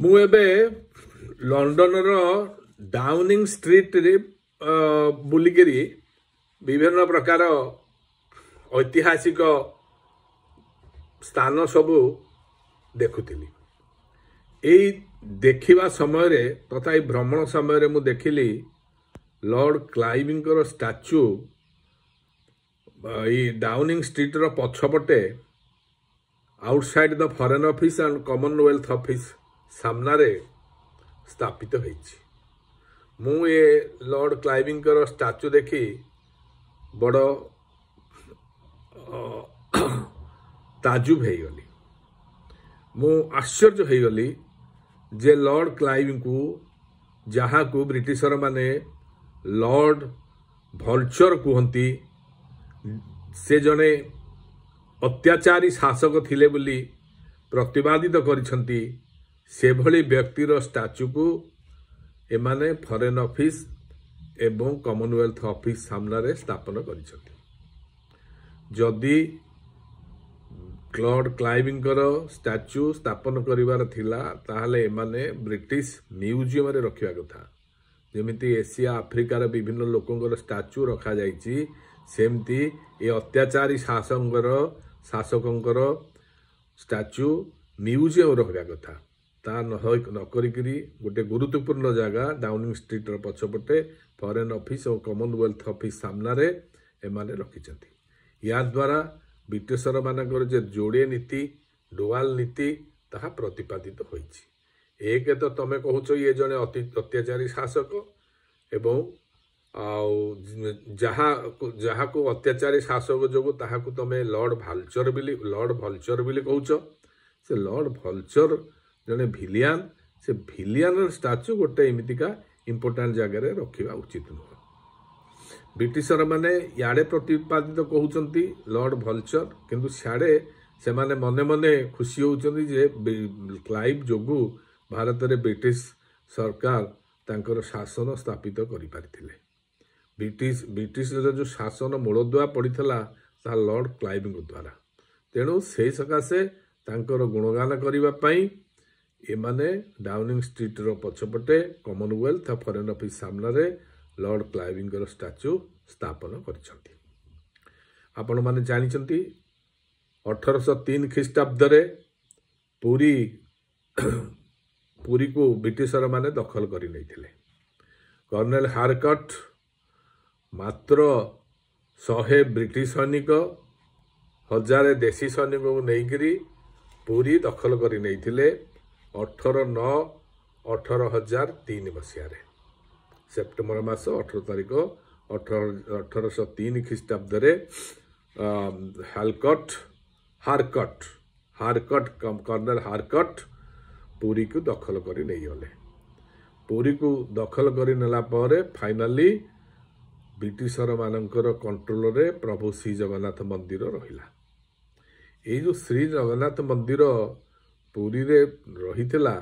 ମୁଁ ଏବେ ଲଣ୍ଡନର ଡାଉନିଂ ଷ୍ଟ୍ରିଟ୍ରେ ବୁଲିକରି ବିଭିନ୍ନ ପ୍ରକାର ଐତିହାସିକ ସ୍ଥାନ ସବୁ ଦେଖୁଥିଲି। ଏଇ ଦେଖିବା ସମୟରେ ତଥା ଏଇ ଭ୍ରମଣ ସମୟରେ ମୁଁ ଦେଖିଲି ଲର୍ଡ କ୍ଲାଇଭଙ୍କର ଷ୍ଟାଚ୍ୟୁ ଏଇ ଡାଉନିଂ ଷ୍ଟ୍ରିଟ୍ର ପଛପଟେ outside the foreign office and Commonwealth office ସାମ୍ନାରେ ସ୍ଥାପିତ ହୋଇଛି। ମୁଁ ଏ ଲର୍ଡ କ୍ଲାଇଭଙ୍କର ଷ୍ଟାଚ୍ୟୁ ଦେଖି ବଡ଼ ତାଜୁବ ହେଇଗଲି। ମୁଁ ଆଶ୍ଚର୍ଯ୍ୟ ହେଇଗଲି ଯେ ଲର୍ଡ କ୍ଲାଇଭଙ୍କୁ, ଯାହାକୁ ବ୍ରିଟିଶର ମାନେ ଲର୍ଡ ଭଲଚର କୁହନ୍ତି, ସେ ଜଣେ ଅତ୍ୟାଚାରୀ ଶାସକ ଥିଲେ ବୋଲି ପ୍ରତିବାଦିତ କରିଛନ୍ତି, ସେଭଳି ବ୍ୟକ୍ତିର ଷ୍ଟାଚ୍ୟୁକୁ ଏମାନେ ଫରେନ୍ ଅଫିସ୍ ଏବଂ କମନୱେଲ୍ଥ ଅଫିସ୍ ସାମ୍ନାରେ ସ୍ଥାପନ କରିଛନ୍ତି। ଯଦି ଲର୍ଡ କ୍ଲାଇଭଙ୍କର ଷ୍ଟାଚ୍ୟୁ ସ୍ଥାପନ କରିବାର ଥିଲା ତାହେଲେ ଏମାନେ ବ୍ରିଟିଶ ମ୍ୟୁଜିୟମରେ ରଖିବା କଥା। ଯେମିତି ଏସିଆ ଆଫ୍ରିକାର ବିଭିନ୍ନ ଲୋକଙ୍କର ଷ୍ଟାଚ୍ୟୁ ରଖାଯାଇଛି, ସେମିତି ଏ ଅତ୍ୟାଚାରୀ ଶାସକଙ୍କର ଷ୍ଟାଚ୍ୟୁ ମ୍ୟୁଜିୟମ ରହିବା କଥା। ତା ନ କରିକିରି ଗୋଟେ ଗୁରୁତ୍ୱପୂର୍ଣ୍ଣ ଜାଗା ଡାଉନିଂ ଷ୍ଟ୍ରିଟ୍ର ପଛପଟେ ଫରେନ୍ ଅଫିସ୍ ଓ କମନୱେଲ୍ଥ ଅଫିସ୍ ସାମ୍ନାରେ ଏମାନେ ରଖିଛନ୍ତି। ଏହାଦ୍ୱାରା ବ୍ରିଟିଶର ମାନଙ୍କର ଯେ ଯୋଡ଼ିଏ ନୀତି, ଡୁଆଲ ନୀତି, ତାହା ପ୍ରତିପାଦିତ ହୋଇଛି। ଏକ ତ ତମେ କହୁଛ ଇଏ ଜଣେ ଅତ୍ୟାଚାରୀ ଶାସକ ଏବଂ ଯାହାକୁ ଅତ୍ୟାଚାରୀ ଶାସକ ଯୋଗୁଁ ତାହାକୁ ତମେ ଲର୍ଡ ଭଲଚର ବୋଲି କହୁଛ। ସେ ଲର୍ଡ ଭଲଚର ଜଣେ ଭିଲିଆନ। ସେ ଭିଲିଆନର ଷ୍ଟାଚ୍ୟୁ ଗୋଟେ ଏମିତିକା ଇମ୍ପୋର୍ଟାଣ୍ଟ ଜାଗାରେ ରଖିବା ଉଚିତ ନୁହେଁ। ବ୍ରିଟିଶର ମାନେ ଇଆଡ଼େ ପ୍ରତିପାଦିତ କହୁଛନ୍ତି ଲର୍ଡ ଭଲଚର, କିନ୍ତୁ ସିଆଡ଼େ ସେମାନେ ମନେ ମନେ ଖୁସି ହେଉଛନ୍ତି ଯେ କ୍ଲାଇଭ ଯୋଗୁଁ ଭାରତରେ ବ୍ରିଟିଶ ସରକାର ତାଙ୍କର ଶାସନ ସ୍ଥାପିତ କରିପାରିଥିଲେ। ବ୍ରିଟିଶର ଯେଉଁ ଶାସନ ମୂଳଦୁଆ ପଡ଼ିଥିଲା ତାହା ଲର୍ଡ କ୍ଲାଇଭଙ୍କ ଦ୍ୱାରା। ତେଣୁ ସେହି ସକାଶେ ତାଙ୍କର ଗୁଣଗାନ କରିବା ପାଇଁ ଏମାନେ ଡାଉନିଂ ଷ୍ଟ୍ରିଟ୍ର ପଛପଟେ କମନୱେଲ୍ଥ ଫରେନ୍ ଅଫିସ୍ ସାମ୍ନାରେ ଲର୍ଡ କ୍ଲାଇଭଙ୍କର ଷ୍ଟାଚ୍ୟୁ ସ୍ଥାପନ କରିଛନ୍ତି। ଆପଣମାନେ ଜାଣିଛନ୍ତି 1803 ଖ୍ରୀଷ୍ଟାବ୍ଦରେ ପୁରୀକୁ ବ୍ରିଟିଶର ମାନେ ଦଖଲ କରି ନେଇଥିଲେ। କର୍ଣ୍ଣେଲ ହାରକଟ୍ ମାତ୍ର 100 ବ୍ରିଟିଶ ସୈନିକ, 1000 ଦେଶୀ ସୈନିକଙ୍କୁ ନେଇକରି ପୁରୀ ଦଖଲ କରି ନେଇଥିଲେ 1803 ମସିହାରେ। ସେପ୍ଟେମ୍ବର ମାସ 18 ତାରିଖ 1803 ଖ୍ରୀଷ୍ଟାବ୍ଦରେ କର୍ଣ୍ଣେଲ ହାରକଟ୍ ପୁରୀକୁ ଦଖଲ କରି ନେଇଗଲେ। ପୁରୀକୁ ଦଖଲ କରି ନେଲା ପରେ ଫାଇନାଲି ବ୍ରିଟିଶର ମାନଙ୍କର କଣ୍ଟ୍ରୋଲରେ ପ୍ରଭୁ ଶ୍ରୀ ଜଗନ୍ନାଥ ମନ୍ଦିର ରହିଲା। ଏଇ ଯେଉଁ ଶ୍ରୀ ଜଗନ୍ନାଥ ମନ୍ଦିର ପୁରୀରେ ରହିଥିଲା,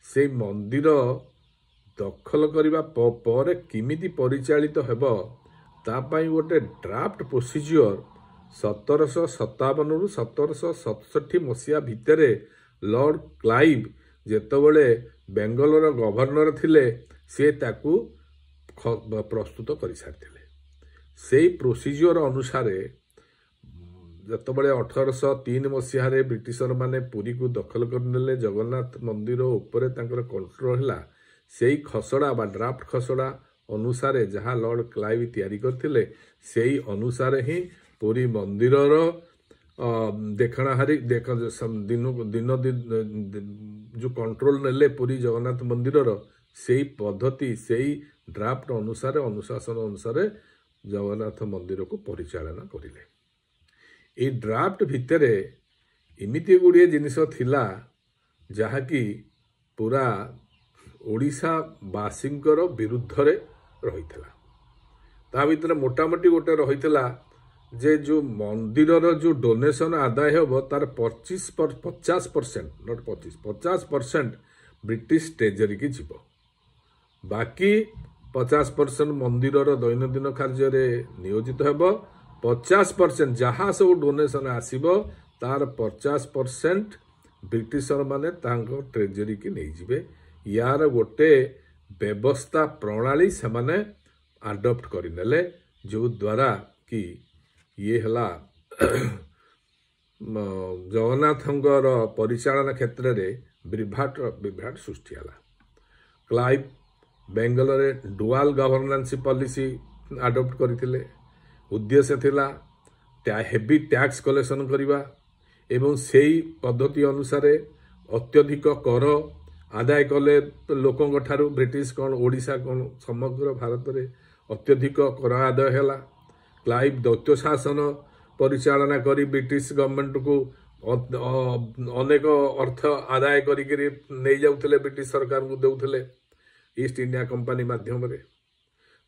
ସେଇ ମନ୍ଦିର ଦଖଲ କରିବା ପରେ କେମିତି ପରିଚାଳିତ ହେବ ତା ପାଇଁ ଗୋଟେ ଡ୍ରାଫ୍ଟ ପ୍ରୋସିଜିଓର 1757ରୁ 1767 ମସିହା ଭିତରେ ଲର୍ଡ କ୍ଲାଇଭ ଯେତେବେଳେ ବେଙ୍ଗଲର ଗଭର୍ଣ୍ଣର ଥିଲେ, ସେ ତାକୁ ପ୍ରସ୍ତୁତ କରିସାରିଥିଲେ। ସେଇ ପ୍ରୋସିଜିଓର ଅନୁସାରେ ଯେତେବେଳେ 1803 ମସିହାରେ ବ୍ରିଟିଶର ମାନେ ପୁରୀକୁ ଦଖଲ କରିନେଲେ, ଜଗନ୍ନାଥ ମନ୍ଦିର ଉପରେ ତାଙ୍କର କଣ୍ଟ୍ରୋଲ ହେଲା, ସେଇ ଖସଡ଼ା ବା ଡ୍ରାଫ୍ଟ ଖସଡ଼ା ଅନୁସାରେ ଯାହା ଲର୍ଡ କ୍ଲାଇଭ ତିଆରି କରିଥିଲେ, ସେଇ ଅନୁସାରେ ହିଁ ପୁରୀ ମନ୍ଦିରର ଯେଉଁ କଣ୍ଟ୍ରୋଲ ନେଲେ ପୁରୀ ଜଗନ୍ନାଥ ମନ୍ଦିରର, ସେଇ ପଦ୍ଧତି, ସେଇ ଡ୍ରାଫ୍ଟ ଅନୁଶାସନ ଅନୁସାରେ ଜଗନ୍ନାଥ ମନ୍ଦିରକୁ ପରିଚାଳନା କରିଲେ। ଏଇ ଡ୍ରାଫ୍ଟ ଭିତରେ ଏମିତି ଗୁଡ଼ିଏ ଜିନିଷ ଥିଲା ଯାହାକି ପୁରା ଓଡ଼ିଶାବାସୀଙ୍କର ବିରୁଦ୍ଧରେ ରହିଥିଲା। ତା ଭିତରେ ମୋଟାମୋଟି ଗୋଟେ ରହିଥିଲା ଯେ ଯେଉଁ ମନ୍ଦିରର ଯେଉଁ ଡୋନେସନ ଆଦାୟ ହେବ ତାର 50% ବ୍ରିଟିଶ ଟ୍ରେଜେରୀକି ଯିବ। ବାକି 50% ମନ୍ଦିରର ଦୈନନ୍ଦିନ କାର୍ଯ୍ୟରେ ନିୟୋଜିତ ହେବ। 50% ଯାହା ସବୁ ଡୋନେସନ ଆସିବ ତାର 50% ब्रिटिशर माने तांको ट्रेजरी की नहीं जिबे यार गोटे व्यवस्था प्रणाली से माने अडॉप्ट करिनेले जो द्वारा कि ये हला जगन्नाथंकर परिचालन क्षेत्र में विभ्राट सृष्टि हला। Clive Bangalore dual governance policy adopt करथिले उद्देश्य थिला हेवी टैक्स कलेक्शन करवा एवं सेही पद्धति अनुसार अत्यधिक कर आदाय कले लोकों ठारू ब्रिटिश कौन ओडिशा कौन समग्र भारत में अत्यधिक कर आदाय है। क्लाइव दैत्य शासन परिचालना करी ब्रिटिश गवर्नमेंट को अनेक अर्थ आदाय करी नहीं जाउथिले ब्रिटिश सरकार को देउथिले ईस्ट इंडिया कंपनी माध्यम रे।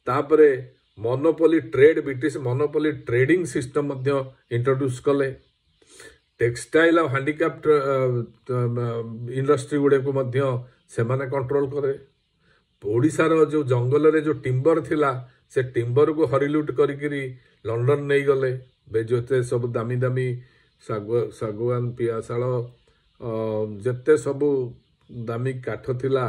तापरे monopoly trade British monopoly trading system मध्य इंट्रोड्यूस कले। टेक्सटाइल और हैंडीक्राफ्ट इंडस्ट्री गुड़े को मध्य से माने कंट्रोल करे। ओडिशार जो जंगल रे जो टिम्बर थिला से टिम्बर को हरिलुट करी लंडन नहीं गले बेजते सब दामी दामी सागवान पियाशाल जेते सब दामी काठ थिला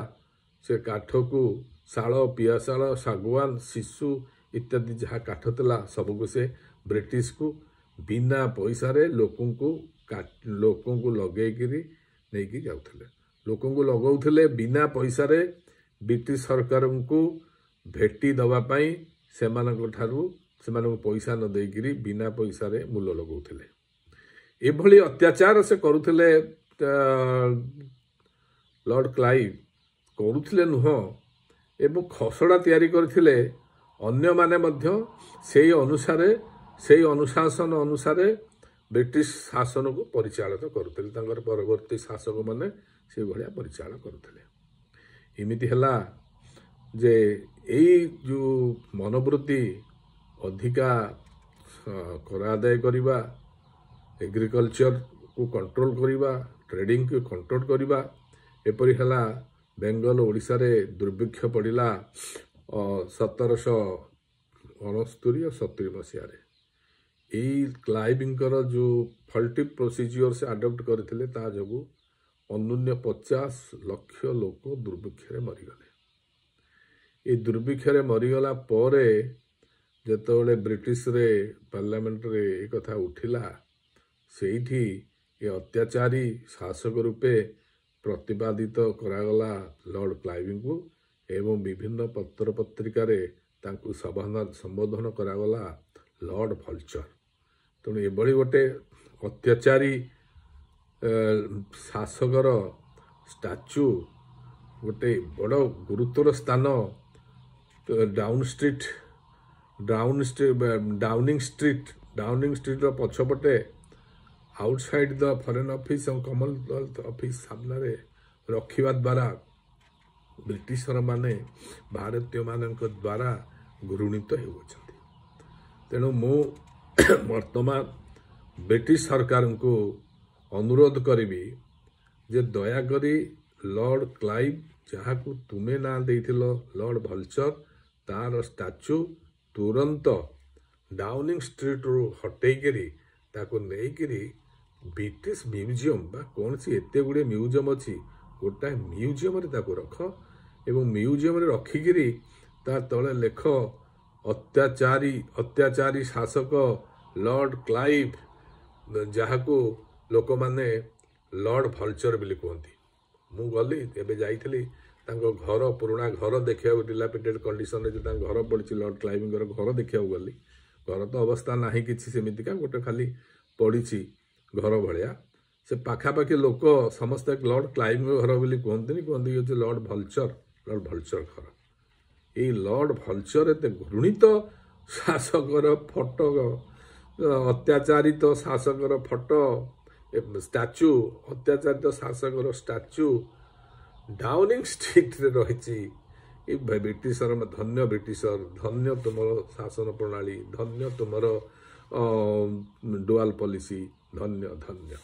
से काठ को शाल पियाशाल सागवान शिशु इत्यादि जहाँ काठ थिला सब को से ब्रिटिश को बिना पैसा रे लोकों को लगेकरी नहीं जाउथिले लोकों को लगाउथिले बिना पैसा रे ब्रिटिश सरकार को भेटी दवा पाई सेमानक ठारू सेमानक पैसा न देकरी बिना पैसा रे मूल्य लगाउथिले। एभली अत्याचार से करुथिले लॉर्ड क्लाइव करुथिले नुह एवं खसड़ा तैयारी करथिले अन्य माने मध्य सेही अनुसारे सेही अनुशासन अनुसारे ब्रिटिश शासन को परिचालित करुथिले तांकर परवर्ती शासक माने से भलिया परिचालन करुथिले। इमिति हला जे एई जो मनोवृत्ति अधिका कर आदाय करिबा एग्रीकल्चर को कंट्रोल करिबा ट्रेडिंग को कंट्रोल करिबा एपरि हला बेंगल ओडिशा रे दुर्भिक्ष पड़िला 1769 और 70 मसीह यही क्लाइविंगर जो फल्टी प्रोसीजियर से अडॉप्ट करथिले ता जगु अन्यून्य 50 लाख लोक दुर्भिक्ष मरीगले। ये दुर्भिक्ष मरीगला परे जेतबेले ब्रिटिश रे पार्लियामेंट रे एक कथा उठिला सेठी ये अत्याचारी शासक रूपे प्रतिपादित करागला लॉर्ड क्लाइविंग को एवं विभिन्न पत्र पत्रिका रे तांकु संबोधन करागला लॉर्ड भल्चर। तेणु एभली गोटे अत्याचारी शासकर स्टाच्यू गोटे बड़ गुरुतर स्थान डाउनिंग स्ट्रीट पछपटे आउटसाइड द फॉरेन ऑफिस और कॉमनवेल्थ ऑफिस सामने रखिबा द्वारा ब्रिटिशर माने भारतीय मानक द्वारा घृणित होउछथि। तेणु मु वर्तमान ब्रिटिश सरकार को अनुरोध करी जे दयाकरी लॉर्ड क्लाइव जहाँ को तुम्हें ना देथिलो लॉर्ड भल्चर तार स्टाच्यू तुरंत डाउनिंग स्ट्रीट रू हटेकरी ताको नेकरी ब्रिटिश म्यूजियम बा कौन सी एते गुड़े म्यूजियम अच्छी गोटाए म्यूजियम रे ताको रख एवं म्यूजियम रे रखिकी ता तले लेख अत्याचारी शासक लॉर्ड क्लाइव जहाँ को लोक माने लॉर्ड भल्चर बोली कहती। मु गली एबे जाइथली तांको घर पुराना घर देखा डिलापिटेड कंडीशन रे जो घर पड़ी लॉर्ड क्लाइविंगर घर देखा गली घर तो अवस्था नाही किछि सेमितिका गोटे खाली पड़ी घर भाया से पाखापाखि लोक समस्त लॉर्ड क्लाइविंग घर बोली कहते ये लॉर्ड भल्चर घर ये लॉर्ड भल्चर एत घृणित शासकर फोटो अत्याचारित शासकर फोटो स्टाच्यू अत्याचारित शासकर स्टाच्यू डाउनिंग स्ट्रीट रे रही ब्रिटिशर धन्य ब्रिटिशर धन्य तुमर शासन प्रणाली धन्य तुमर डुआल पॉलिसी धन्य धन्य।